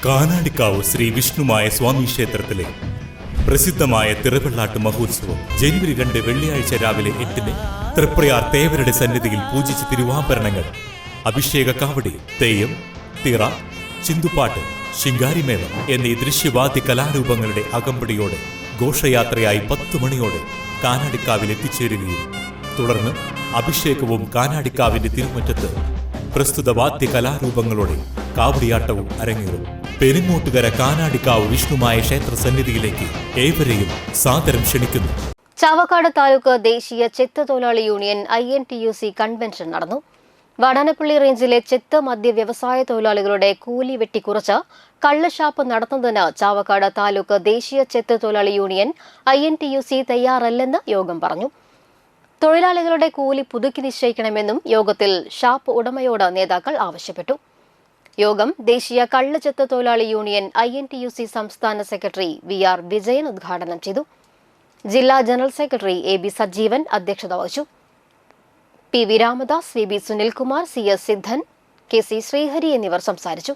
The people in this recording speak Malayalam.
കാനാടിക്കാവ് ശ്രീ വിഷ്ണുമായ സ്വാമി ക്ഷേത്രത്തിലെ പ്രസിദ്ധമായ തിറവെള്ളാട്ട് മഹോത്സവം ജനുവരി 2 വെള്ളിയാഴ്ച രാവിലെ 8-ന് തൃപ്രയാർ തേവരുടെ സന്നിധിയിൽ പൂജിച്ച തിരുവാഭരണങ്ങൾ, അഭിഷേക കാവടി, തെയ്യം, തിറ, ചിന്തുപാട്ട്, ശിങ്കാരിമേളം എന്നീ ദൃശ്യവാദ്യ കലാരൂപങ്ങളുടെ അകമ്പടിയോടെ ഘോഷയാത്രയായി 10 മണിയോടെ കാനാടിക്കാവിൽ എത്തിച്ചേരുകയും തുടർന്ന് അഭിഷേകവും കാനാടിക്കാവിന്റെ തിരുമുറ്റത്ത് പ്രസ്തുത വാദ്യ കലാരൂപങ്ങളോടെ കാവടിയാട്ടവും അരങ്ങേറും. പെരിങ്ങോട്ടുകര കാനാടിക്കാവ് വിഷ്ണുമായ ക്ഷേത്ര സന്നിധിയിലേക്ക് ഏവരെയും സാദരം ക്ഷണിക്കുന്നു. ചാവക്കാട് താലൂക്ക് ദേശീയ ചെത്ത് തൊഴിലാളി യൂണിയൻ INTUC കൺവെൻഷൻ നടന്നു. വാടാനപ്പള്ളി റേഞ്ചിലെ ചെത്ത് മദ്യ വ്യവസായ തൊഴിലാളികളുടെ കൂലി വെട്ടിക്കുറച്ച് കള്ളഷാപ്പ് നടത്തുന്നതിന് ചാവക്കാട് താലൂക്ക് ദേശീയ ചെത്ത് തൊഴിലാളി യൂണിയൻ INTUC തയ്യാറല്ലെന്ന് യോഗം പറഞ്ഞു. തൊഴിലാളികളുടെ കൂലി പുതുക്കി നിശ്ചയിക്കണമെന്നും യോഗത്തിൽ ഷാപ്പ് ഉടമയോട് നേതാക്കൾ ആവശ്യപ്പെട്ടു. യോഗം ദേശീയ കള്ളുചെത്ത് തൊഴിലാളി യൂണിയൻ INTUC സംസ്ഥാന സെക്രട്ടറി VR വിജയൻ ഉദ്ഘാടനം ചെയ്തു. ജില്ലാ ജനറൽ സെക്രട്ടറി AB സജീവൻ അധ്യക്ഷത വഹിച്ചു. PV Ramadas, VB Sunilkumar, CS സിദ്ധൻ, KC Sreehari എന്നിവർ സംസാരിച്ചു.